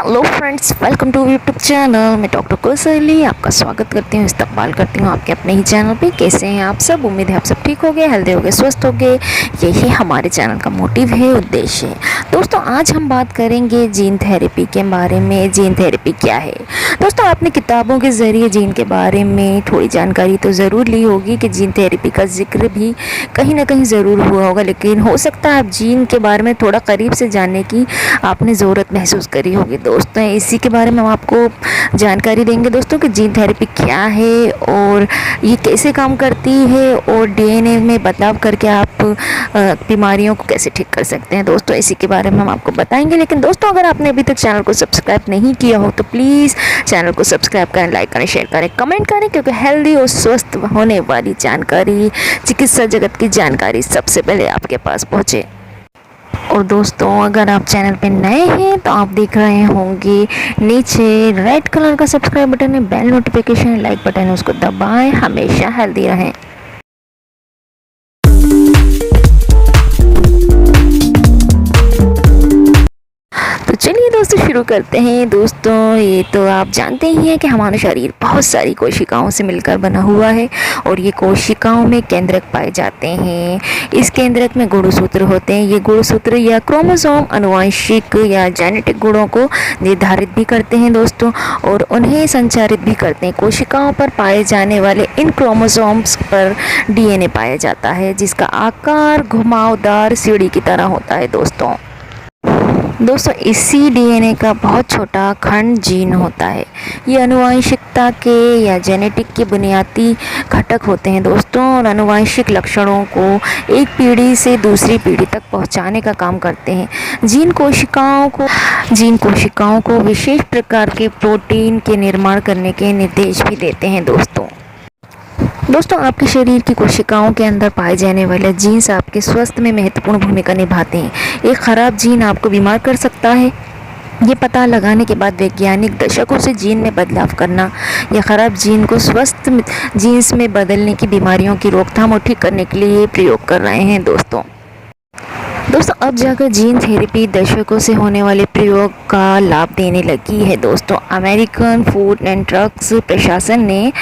Hello friends, welcome to YouTube channel. मैं doctor Kaushali आपका स्वागत करती हूँ, इस्तकबाल करती हूँ आपके अपने ही चैनल पे। कैसे हैं आप सब? उम्मीद है आप सब ठीक हो गए, हेल्दी हो गए, स्वस्थ हो गए। यही हमारे चैनल का मोटिव है, उद्देश्य है। दोस्तों, आज हम बात करेंगे जीन थेरेपी के बारे में। जीन थेरेपी क्या है? दोस्तों, आपने किताबों के ज़रिए जीन के बारे में थोड़ी जानकारी तो ज़रूर ली होगी कि जीन थेरेपी का जिक्र भी कहीं ना कहीं ज़रूर हुआ होगा, लेकिन हो सकता है आप जीन के बारे में थोड़ा करीब से जानने की आपने ज़रूरत महसूस करी होगी। दोस्तों, इसी के बारे में हम आपको जानकारी देंगे दोस्तों कि जीन थेरेपी क्या है और ये कैसे काम करती है और डीएनए में बदलाव करके आप बीमारियों को कैसे ठीक कर सकते हैं। दोस्तों, इसी के बारे में हम आपको बताएंगे। लेकिन दोस्तों, अगर आपने अभी तक चैनल को सब्सक्राइब नहीं किया हो तो प्लीज़ चैनल को सब्सक्राइब करें, लाइक करें, शेयर करें, कमेंट करें, क्योंकि हेल्दी और स्वस्थ होने वाली जानकारी, चिकित्सा जगत की जानकारी सबसे पहले आपके पास पहुँचे। और दोस्तों, अगर आप चैनल पे नए हैं तो आप देख रहे होंगे नीचे रेड कलर का सब्सक्राइब बटन है, बेल नोटिफिकेशन लाइक बटन है, उसको दबाएं। हमेशा हेल्दी रहें। तो चलिए दोस्तों, शुरू करते हैं। दोस्तों, ये तो आप जानते ही हैं कि हमारा शरीर बहुत सारी कोशिकाओं से मिलकर बना हुआ है और ये कोशिकाओं में केंद्रक पाए जाते हैं। इस केंद्रक में गुणसूत्र होते हैं। ये गुणसूत्र या क्रोमोसोम आनुवंशिक या जेनेटिक गुणों को निर्धारित भी करते हैं दोस्तों, और उन्हें संचारित भी करते हैं। कोशिकाओं पर पाए जाने वाले इन क्रोमोसोम्स पर डीएनए पाया जाता है, जिसका आकार घुमावदार सीढ़ी की तरह होता है दोस्तों, इसी डीएनए का बहुत छोटा खंड जीन होता है। ये आनुवंशिकता के या जेनेटिक के बुनियादी घटक होते हैं दोस्तों, और आनुवंशिक लक्षणों को एक पीढ़ी से दूसरी पीढ़ी तक पहुंचाने का काम करते हैं। जीन कोशिकाओं को विशेष प्रकार के प्रोटीन के निर्माण करने के निर्देश भी देते हैं दोस्तों, आपके शरीर की कोशिकाओं के अंदर पाए जाने वाले जीन्स आपके स्वास्थ्य में महत्वपूर्ण भूमिका निभाते हैं। एक खराब जीन आपको बीमार कर सकता है। ये पता लगाने के बाद वैज्ञानिक दशकों से जीन में बदलाव करना या खराब जीन को स्वस्थ जीन्स में बदलने की बीमारियों की रोकथाम और ठीक करने के लिए प्रयोग कर रहे हैं दोस्तों, अब जाकर जीन थेरेपी दशकों से होने वाले प्रयोग का लाभ देने लगी है दोस्तों। अमेरिकन फूड एंड ड्रग्स प्रशासन ने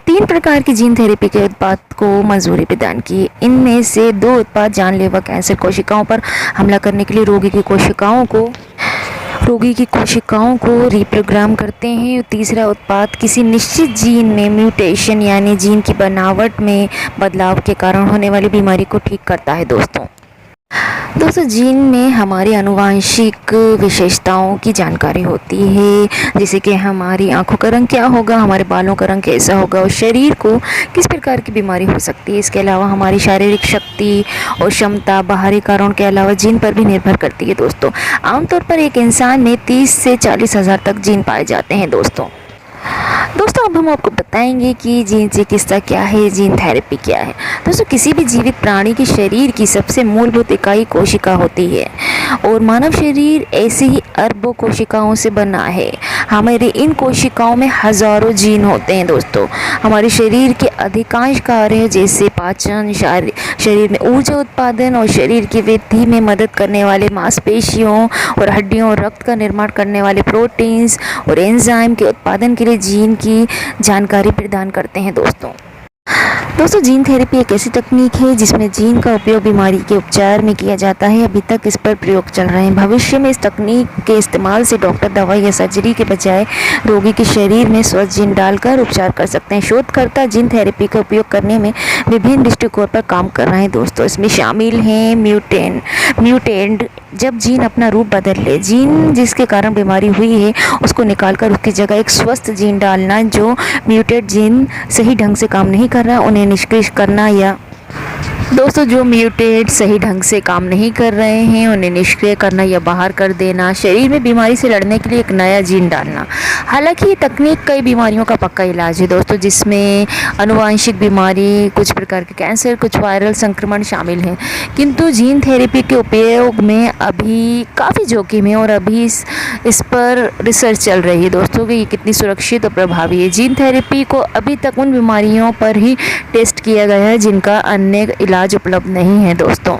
3 प्रकार की जीन थेरेपी के उत्पाद को मंजूरी प्रदान की। इनमें से 2 उत्पाद जानलेवा कैंसर कोशिकाओं पर हमला करने के लिए रोगी की कोशिकाओं को रिप्रोग्राम करते हैं। तीसरा उत्पाद किसी निश्चित जीन में म्यूटेशन यानी जीन की बनावट में बदलाव के कारण होने वाली बीमारी को ठीक करता है दोस्तों, जीन में हमारी आनुवंशिक विशेषताओं की जानकारी होती है, जैसे कि हमारी आंखों का रंग क्या होगा, हमारे बालों का रंग कैसा होगा और शरीर को किस प्रकार की बीमारी हो सकती है। इसके अलावा हमारी शारीरिक शक्ति और क्षमता बाहरी कारणों के अलावा जीन पर भी निर्भर करती है दोस्तों। आमतौर पर एक इंसान में 30 से 40 हज़ार तक जीन पाए जाते हैं दोस्तों, अब हम आपको बताएंगे कि जीन चिकित्सा क्या है, जीन थेरेपी क्या है। दोस्तों, किसी भी जीवित प्राणी के शरीर की सबसे मूलभूत इकाई कोशिका होती है और मानव शरीर ऐसे ही अरबों कोशिकाओं से बना है। हमारे इन कोशिकाओं में हज़ारों जीन होते हैं दोस्तों। हमारे शरीर के अधिकांश कार्य जैसे पाचन, शरीर में ऊर्जा उत्पादन और शरीर की वृद्धि में मदद करने वाले मांसपेशियों और हड्डियों और रक्त का निर्माण करने वाले प्रोटीन्स और एंजाइम के उत्पादन के लिए जीन की जानकारी प्रदान करते हैं दोस्तों, जीन थेरेपी एक ऐसी तकनीक है जिसमें जीन का उपयोग बीमारी के उपचार में किया जाता है। अभी तक इस पर प्रयोग चल रहे हैं। भविष्य में इस तकनीक के इस्तेमाल से डॉक्टर दवाई या सर्जरी के बजाय रोगी के शरीर में स्वस्थ जीन डालकर उपचार कर सकते हैं। शोधकर्ता जीन थेरेपी का उपयोग करने में विभिन्न दृष्टिकोण पर काम कर रहे हैं दोस्तों। इसमें शामिल हैं म्यूटेंट, जब जीन अपना रूप बदल ले, जीन जिसके कारण बीमारी हुई है उसको निकालकर उसकी जगह एक स्वस्थ जीन डालना। जो म्यूटेट जीन सही ढंग से काम नहीं कर रहा उन्हें निष्क्रिय करना, या जो म्यूटेट सही ढंग से काम नहीं कर रहे हैं उन्हें निष्क्रिय करना या बाहर कर देना। शरीर में बीमारी से लड़ने के लिए एक नया जीन डालना। हालांकि ये तकनीक कई बीमारियों का पक्का इलाज है दोस्तों, जिसमें आनुवंशिक बीमारी, कुछ प्रकार के कैंसर, कुछ वायरल संक्रमण शामिल हैं। किंतु जीन थेरेपी के उपयोग में अभी काफ़ी जोखिम है और अभी इस पर रिसर्च चल रही है दोस्तों कि ये कितनी सुरक्षित और प्रभावी है। जीन थेरेपी को अभी तक उन बीमारियों पर ही टेस्ट किया गया है जिनका अन्य इलाज उपलब्ध नहीं है दोस्तों।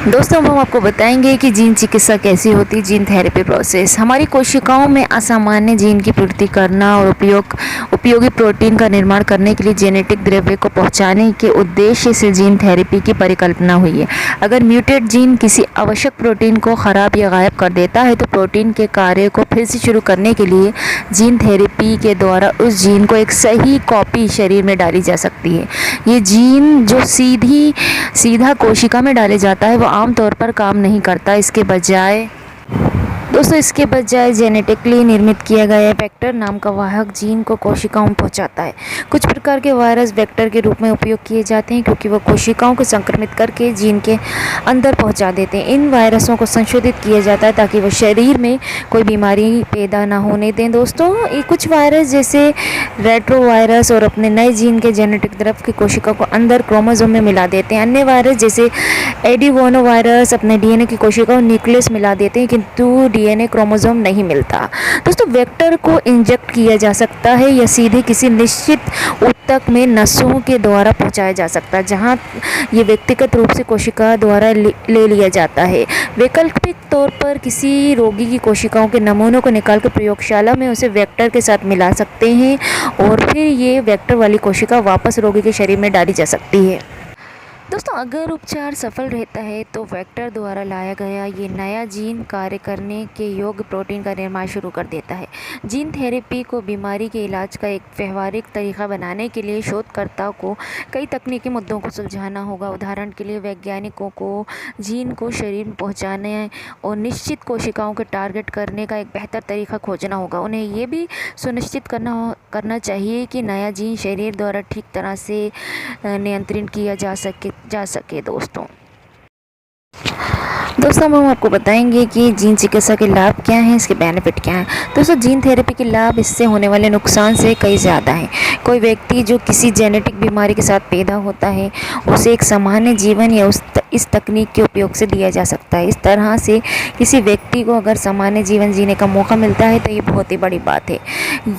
दोस्तों हम आपको बताएंगे कि जीन चिकित्सा कैसी होती है। जीन थेरेपी प्रोसेस हमारी कोशिकाओं में असामान्य जीन की पूर्ति करना और उपयोगी प्रोटीन का निर्माण करने के लिए जेनेटिक द्रव्य को पहुंचाने के उद्देश्य से जीन थेरेपी की परिकल्पना हुई है। अगर म्यूटेट जीन किसी आवश्यक प्रोटीन को खराब या गायब कर देता है तो प्रोटीन के कार्य को फिर से शुरू करने के लिए जीन थेरेपी के द्वारा उस जीन को एक सही कॉपी शरीर में डाली जा सकती है। ये जीन जो सीधा कोशिका में डाले जाता है वो आमतौर पर काम नहीं करता। इसके बजाय जेनेटिकली निर्मित किया गया वेक्टर नाम का वाहक जीन को कोशिकाओं में पहुंचाता है। कुछ प्रकार के वायरस वेक्टर के रूप में उपयोग किए जाते हैं क्योंकि वो कोशिकाओं को संक्रमित करके जीन के अंदर पहुंचा देते हैं। इन वायरसों को संशोधित किया जाता है ताकि वो शरीर में कोई बीमारी पैदा ना होने दें। दोस्तों ये कुछ वायरस जैसे रेट्रो वायरस और अपने नए जीन के जेनेटिक द्रव्य की कोशिका को अंदर क्रोमोसोम में मिला देते हैं। अन्य वायरस जैसे एडिनोवायरस वायरस अपने डीएनए की कोशिका को न्यूक्लियस मिला देते हैं किंतु डीएनए क्रोमोसोम नहीं मिलता। दोस्तों वेक्टर को इंजेक्ट किया जा सकता है या सीधे किसी निश्चित ऊतक में नसों के द्वारा पहुंचाया जा सकता है जहां ये व्यक्तिगत रूप से कोशिका द्वारा ले लिया जाता है। वैकल्पिक तौर पर किसी रोगी की कोशिकाओं के नमूनों को निकालकर प्रयोगशाला में उसे वेक्टर के साथ मिला सकते हैं और फिर ये वेक्टर वाली कोशिका वापस रोगी के शरीर में डाली जा सकती है। दोस्तों अगर उपचार सफल रहता है तो वेक्टर द्वारा लाया गया ये नया जीन कार्य करने के योग्य प्रोटीन का निर्माण शुरू कर देता है। जीन थेरेपी को बीमारी के इलाज का एक व्यवहारिक तरीका बनाने के लिए शोधकर्ता को कई तकनीकी मुद्दों को सुलझाना होगा। उदाहरण के लिए वैज्ञानिकों को जीन को शरीर में पहुँचाने और निश्चित कोशिकाओं को टारगेट करने का एक बेहतर तरीका खोजना होगा। उन्हें ये भी सुनिश्चित करना चाहिए कि नया जीन शरीर द्वारा ठीक तरह से नियंत्रित किया जा सके। दोस्तों हम आपको बताएंगे कि जीन चिकित्सा के लाभ क्या हैं, इसके बेनिफिट क्या हैं। दोस्तों जीन थेरेपी के लाभ इससे होने वाले नुकसान से कई ज़्यादा हैं। कोई व्यक्ति जो किसी जेनेटिक बीमारी के साथ पैदा होता है उसे एक सामान्य जीवन या इस तकनीक के उपयोग से दिया जा सकता है। इस तरह से किसी व्यक्ति को अगर सामान्य जीवन जीने का मौका मिलता है तो ये बहुत ही बड़ी बात है।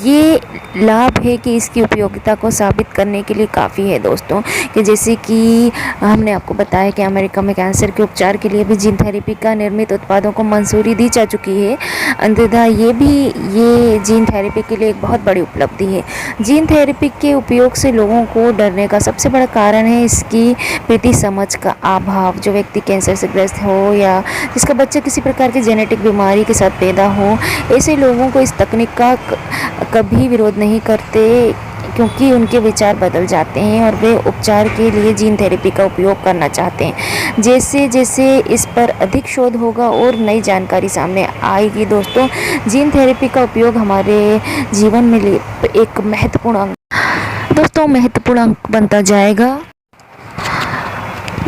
ये लाभ है कि इसकी उपयोगिता को साबित करने के लिए काफ़ी है दोस्तों, कि जैसे कि हमने आपको बताया कि अमेरिका में कैंसर के उपचार के लिए भी जीन थेरेपी का निर्मित उत्पादों को मंजूरी दी जा चुकी है। अंततः ये जीन थेरेपी के लिए एक बहुत बड़ी उपलब्धि है। जीन थेरेपी के उपयोग से लोगों को डरने का सबसे बड़ा कारण है इसकी प्रीति समझ का अभाव। जो व्यक्ति कैंसर से ग्रस्त हो या जिसका बच्चा किसी प्रकार की जेनेटिक बीमारी के साथ पैदा हो, ऐसे लोगों को इस तकनीक का कभी विरोध नहीं करते क्योंकि उनके विचार बदल जाते हैं और वे उपचार के लिए जीन थेरेपी का उपयोग करना चाहते हैं। जैसे जैसे इस पर अधिक शोध होगा और नई जानकारी सामने आएगी दोस्तों, जीन थेरेपी का उपयोग हमारे जीवन में एक महत्वपूर्ण अंग बनता जाएगा।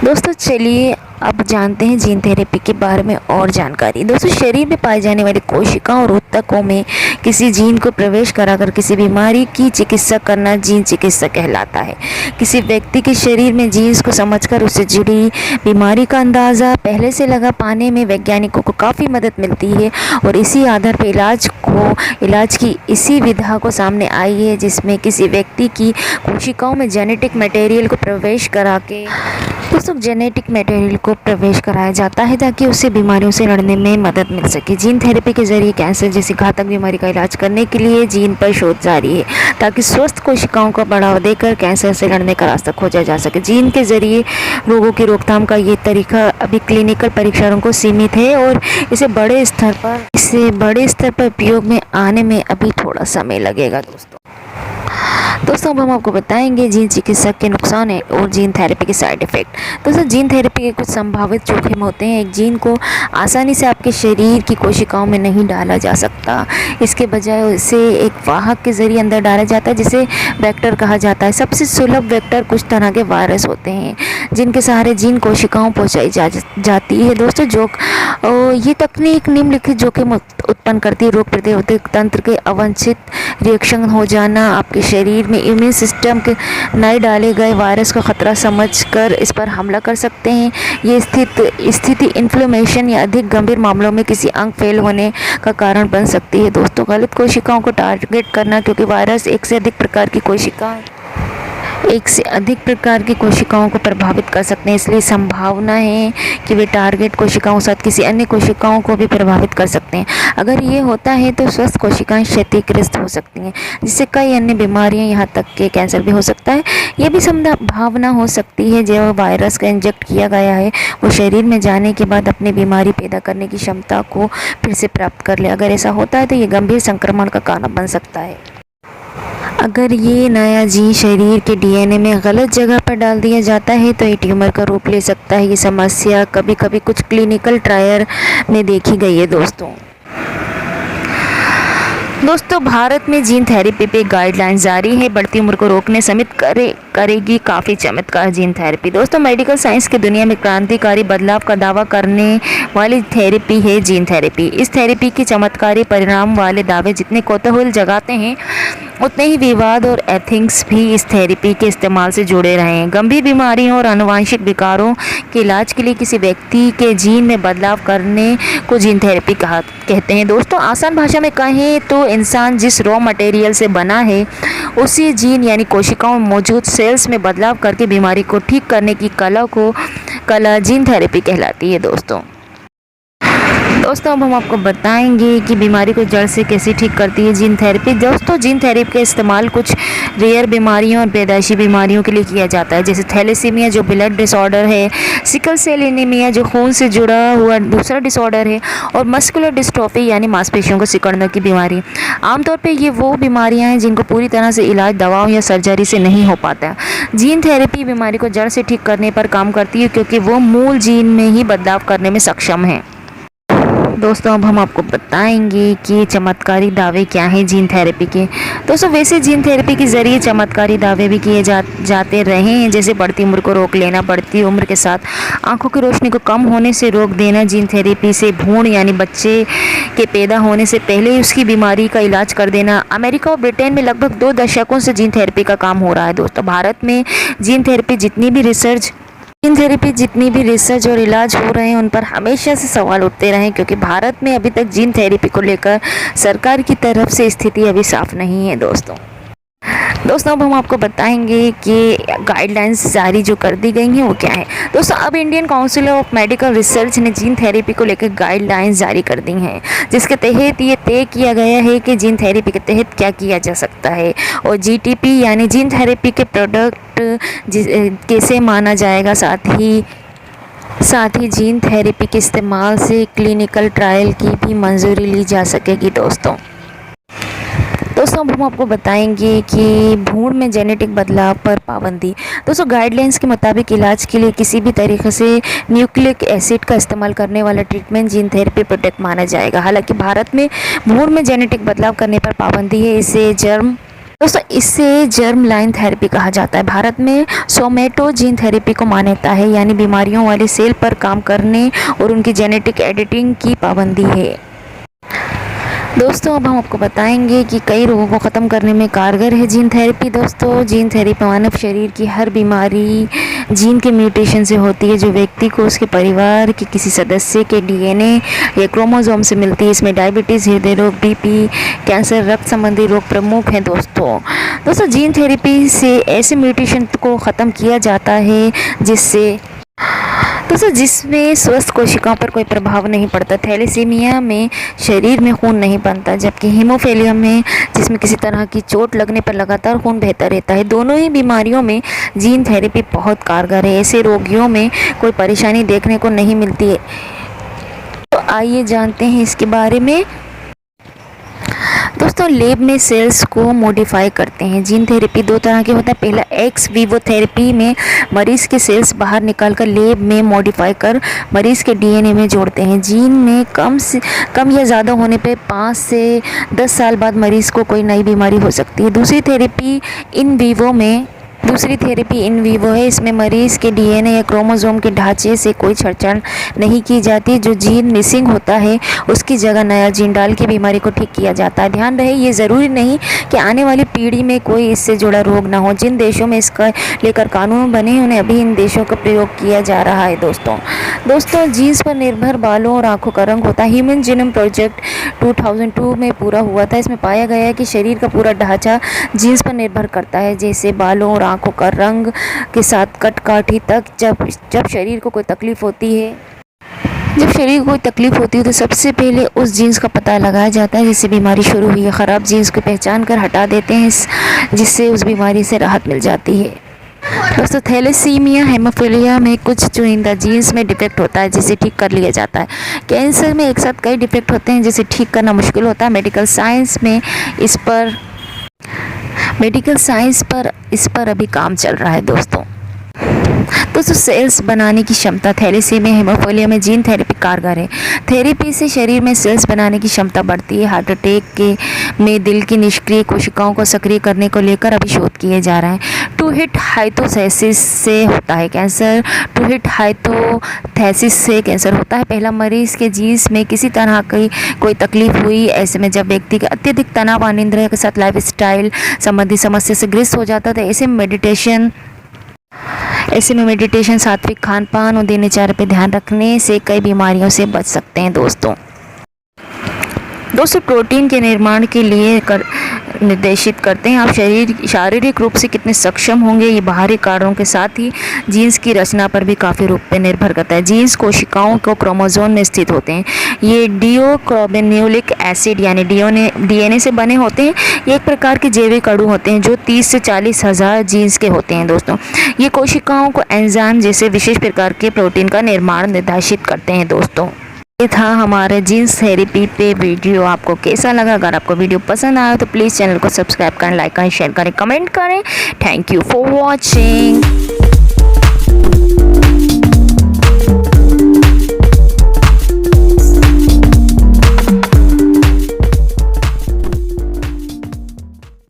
दोस्तों चलिए अब जानते हैं जीन थेरेपी के बारे में और जानकारी। दोस्तों शरीर में पाए जाने वाली कोशिकाओं और ऊतकों में किसी जीन को प्रवेश कराकर किसी बीमारी की चिकित्सा करना जीन चिकित्सा कहलाता है। किसी व्यक्ति के शरीर में जीन्स को समझकर उससे जुड़ी बीमारी का अंदाज़ा पहले से लगा पाने में वैज्ञानिकों को काफ़ी मदद मिलती है और इसी आधार पर इलाज की इसी विधा को सामने आई है जिसमें किसी व्यक्ति की कोशिकाओं में जेनेटिक मटेरियल को प्रवेश कराया जाता है ताकि उससे बीमारियों से लड़ने में मदद मिल सके। जीन थेरेपी के जरिए कैंसर जैसी घातक बीमारी का इलाज करने के लिए जीन पर शोध जारी है ताकि स्वस्थ कोशिकाओं को बढ़ावा देकर कैंसर से लड़ने का रास्ता खोजा जा सके। जीन के जरिए रोगों की रोकथाम का ये तरीका अभी क्लिनिकल परीक्षणों को सीमित है और इसे बड़े स्तर पर उपयोग में आने में अभी थोड़ा समय लगेगा। दोस्तों अब हम आपको बताएंगे जीन चिकित्सा के नुकसान है और जीन थेरेपी के साइड इफ़ेक्ट। दोस्तों जीन थेरेपी के कुछ संभावित जोखिम होते हैं। एक जीन को आसानी से आपके शरीर की कोशिकाओं में नहीं डाला जा सकता, इसके बजाय इसे एक वाहक के जरिए अंदर डाला जाता है जिसे वेक्टर कहा जाता है। सबसे सुलभ वेक्टर कुछ तरह के वायरस होते हैं जिनके सहारे जीन कोशिकाओं पहुँचाई जाती है। दोस्तों ये तकनीक निम्नलिखित जोखिम उत्पन्न करती है। रोग प्रतिरोधक तंत्र के अवांछित रिएक्शन हो जाना, आपके शरीर में इम्यून सिस्टम के नए डाले गए वायरस का खतरा समझकर इस पर हमला कर सकते हैं। ये स्थिति इन्फ्लेमेशन या अधिक गंभीर मामलों में किसी अंग फेल होने का कारण बन सकती है। दोस्तों गलत कोशिकाओं को टारगेट करना, क्योंकि वायरस एक से अधिक प्रकार की कोशिका एक से अधिक प्रकार की कोशिकाओं को प्रभावित कर सकते हैं, इसलिए संभावना है कि वे टारगेट कोशिकाओं के साथ किसी अन्य कोशिकाओं को भी प्रभावित कर सकते हैं। अगर ये होता है तो स्वस्थ कोशिकाएं क्षतिग्रस्त हो सकती हैं, जिससे कई अन्य बीमारियां, यहाँ तक कि कैंसर भी हो सकता है। यह भी संभावना हो सकती है जो वायरस का इंजेक्ट किया गया है वो शरीर में जाने के बाद अपनी बीमारी पैदा करने की क्षमता को फिर से प्राप्त कर ले। अगर ऐसा होता है तो ये गंभीर संक्रमण का कारण बन सकता है। अगर ये नया जीन शरीर के डीएनए में गलत जगह पर डाल दिया जाता है तो ये ट्यूमर का रूप ले सकता है। ये समस्या कभी कभी कुछ क्लिनिकल ट्रायल में देखी गई है। दोस्तों भारत में जीन थेरेपी पे गाइडलाइंस जारी है। बढ़ती उम्र को रोकने समेत करेगी काफ़ी चमत्कार जीन थेरेपी। दोस्तों मेडिकल साइंस की दुनिया में क्रांतिकारी बदलाव का दावा करने वाली थेरेपी है जीन थेरेपी। इस थेरेपी के चमत्कारी परिणाम वाले दावे जितने कौतूहल जगाते हैं उतने ही विवाद और एथिक्स भी इस थेरेपी के इस्तेमाल से जुड़े रहे हैं। गंभीर बीमारियों और आनुवंशिक विकारों के इलाज के लिए किसी व्यक्ति के जीन में बदलाव करने को जीन थेरेपी कहते हैं। दोस्तों आसान भाषा में कहें तो इंसान जिस रॉ मटेरियल से बना है उसी जीन यानी कोशिकाओं में मौजूद सेल्स में बदलाव करके बीमारी को ठीक करने की कला जीन थेरेपी कहलाती है। दोस्तों अब हम आपको बताएंगे कि बीमारी को जड़ से कैसे ठीक करती है जीन थेरेपी। दोस्तों जीन थेरेपी का इस्तेमाल कुछ रेयर बीमारियों और पैदाइशी बीमारियों के लिए किया जाता है, जैसे थैलेसीमिया जो ब्लड डिसऑर्डर है, सिकल सेल एनीमिया जो खून से जुड़ा हुआ दूसरा डिसऑर्डर है, और मस्कुलर डिस्ट्रोफी यानी मांसपेशियों को सिकुड़ने की बीमारी। आमतौर पर ये वो बीमारियाँ हैं जिनको पूरी तरह से इलाज दवाओं या सर्जरी से नहीं हो पाता। जीन थेरेपी बीमारी को जड़ से ठीक करने पर काम करती है क्योंकि वो मूल जीन में ही बदलाव करने में सक्षम है। दोस्तों अब हम आपको बताएंगे कि चमत्कारी दावे क्या हैं जीन थेरेपी के। दोस्तों वैसे जीन थेरेपी के ज़रिए चमत्कारी दावे भी किए जाते रहे हैं, जैसे बढ़ती उम्र को रोक लेना, बढ़ती उम्र के साथ आंखों की रोशनी को कम होने से रोक देना, जीन थेरेपी से भ्रूण यानी बच्चे के पैदा होने से पहले ही उसकी बीमारी का इलाज कर देना। अमेरिका और ब्रिटेन में लगभग 2 दशकों से जीन थेरेपी का काम हो रहा है। दोस्तों भारत में जीन थेरेपी जितनी भी रिसर्च और इलाज हो रहे हैं उन पर हमेशा से सवाल उठते रहे, क्योंकि भारत में अभी तक जीन थेरेपी को लेकर सरकार की तरफ से स्थिति अभी साफ नहीं है। दोस्तों अब हम आपको बताएंगे कि गाइडलाइंस जारी जो कर दी गई हैं वो क्या है। दोस्तों अब Indian council of medical research ने जीन थेरेपी को लेकर गाइडलाइंस जारी कर दी हैं, जिसके तहत ये तय किया गया है कि जीन थेरेपी के तहत क्या किया जा सकता है और जीटीपी यानी जीन थेरेपी के प्रोडक्ट कैसे माना जाएगा। साथ ही जीन थेरेपी के इस्तेमाल से क्लिनिकल ट्रायल की भी मंजूरी ली जा सकेगी। दोस्तों अब हम आपको बताएंगे कि भ्रूण में जेनेटिक बदलाव पर पाबंदी। दोस्तों गाइडलाइंस के मुताबिक इलाज के लिए किसी भी तरीके से न्यूक्लिक एसिड का इस्तेमाल करने वाला ट्रीटमेंट जीन थेरेपी प्रोडक्ट माना जाएगा। हालांकि भारत में भ्रूण में जेनेटिक बदलाव करने पर पाबंदी है। इसे जर्म लाइन थेरेपी कहा जाता है। भारत में सोमेटो जीन थेरेपी को मान्यता है, यानी बीमारियों वाले सेल पर काम करने और उनकी जेनेटिक एडिटिंग की पाबंदी है। दोस्तों अब हम आपको बताएंगे कि कई रोगों को ख़त्म करने में कारगर है जीन थेरेपी। दोस्तों जीन थेरेपी मानव शरीर की हर बीमारी जीन के म्यूटेशन से होती है, जो व्यक्ति को उसके परिवार के किसी सदस्य के डीएनए या क्रोमोसोम से मिलती है। इसमें डायबिटीज़, हृदय रोग, बीपी, कैंसर, रक्त संबंधी रोग प्रमुख हैं। दोस्तों जीन थेरेपी से ऐसे म्यूटेशन को ख़त्म किया जाता है जिसमें स्वस्थ कोशिकाओं पर कोई प्रभाव नहीं पड़ता। थैलेसीमिया में शरीर में खून नहीं बनता, जबकि हीमोफीलिया में जिसमें किसी तरह की चोट लगने पर लगातार खून बहता रहता है। दोनों ही बीमारियों में जीन थेरेपी बहुत कारगर है। ऐसे रोगियों में कोई परेशानी देखने को नहीं मिलती है। तो आइए जानते हैं इसके बारे में। दोस्तों लैब में सेल्स को मॉडिफाई करते हैं। जीन थेरेपी 2 तरह के होता है। पहला एक्स वीवो थेरेपी में मरीज़ के सेल्स बाहर निकालकर लैब में मॉडिफाई कर मरीज़ के डीएनए में जोड़ते हैं। जीन में कम या ज़्यादा होने पे 5 से 10 साल बाद मरीज़ को कोई नई बीमारी हो सकती है। दूसरी थेरेपी इन वीवो है। इसमें मरीज़ के डीएनए या क्रोमोसोम के ढांचे से कोई छेड़छाड़ नहीं की जाती। जो जीन मिसिंग होता है उसकी जगह नया जीन डाल के बीमारी को ठीक किया जाता है। ध्यान रहे ये ज़रूरी नहीं कि आने वाली पीढ़ी में कोई इससे जुड़ा रोग ना हो। जिन देशों में इसका लेकर कानून बने उन्हें अभी इन देशों का प्रयोग किया जा रहा है। दोस्तों जीन्स पर निर्भर बालों और आँखों का रंग होता है। ह्यूमन जीनोम प्रोजेक्ट 2002 में पूरा हुआ था। इसमें पाया गया है कि शरीर का पूरा ढांचा जीन्स पर निर्भर करता है, जैसे बालों और आँखों का रंग के साथ कटकाठी तक जब शरीर को कोई तकलीफ़ होती है तो सबसे पहले उस जीन्स का पता लगाया जाता है जिससे बीमारी शुरू हुई है। ख़राब जीन्स को पहचान कर हटा देते हैं जिससे उस बीमारी से राहत मिल जाती है। दोस्तों, थैलेसीमिया हेमोफिलिया में कुछ चुनिंदा जीन्स में डिफेक्ट होता है जिसे ठीक कर लिया जाता है। कैंसर में एक साथ कई डिफेक्ट होते हैं जिसे ठीक करना मुश्किल होता है। मेडिकल साइंस पर अभी काम चल रहा है दोस्तों। सेल्स बनाने की क्षमता थैलेसीमिया हेमोफिलिया में जीन थेरेपी कारगर है। थेरेपी से शरीर में सेल्स बनाने की क्षमता बढ़ती है। हार्ट अटैक में दिल की निष्क्रिय कोशिकाओं को सक्रिय करने को लेकर अभी शोध किए जा रहे हैं। टू हिट हाइपोथेसिस से होता है कैंसर। टू हिट हाइपोथेसिस से कैंसर होता है। पहला मरीज के जीन्स में किसी तरह की कोई तकलीफ हुई। ऐसे में जब व्यक्ति का अत्यधिक तनाव अनिद्रा के साथ लाइफ स्टाइल संबंधी समस्या से ग्रस्त हो जाता है, ऐसे में मेडिटेशन, सात्विक खान पान और दिनचर्या पे ध्यान रखने से कई बीमारियों से बच सकते हैं दोस्तों। प्रोटीन के निर्माण के लिए निर्देशित करते हैं। आप शारीरिक रूप से कितने सक्षम होंगे, ये बाहरी कारणों के साथ ही जीन्स की रचना पर भी काफ़ी रूप पे निर्भर करता है। जीन्स कोशिकाओं को क्रोमोसोम में स्थित होते हैं। ये डिओक्रोबेन्यूलिक एसिड यानी डीएनए से बने होते हैं। ये एक प्रकार के जैविक अणु होते हैं जो 30 से 40 हज़ार जीन्स के होते हैं दोस्तों। ये कोशिकाओं को एंजाइम जैसे विशेष प्रकार के प्रोटीन का निर्माण निर्देशित करते हैं दोस्तों। ये था हमारे जीन्स थेरेपी पे वीडियो। आपको कैसा लगा? अगर आपको वीडियो पसंद आया तो प्लीज़ चैनल को सब्सक्राइब करें, लाइक करें, शेयर करें, कमेंट करें। Thank you for watching.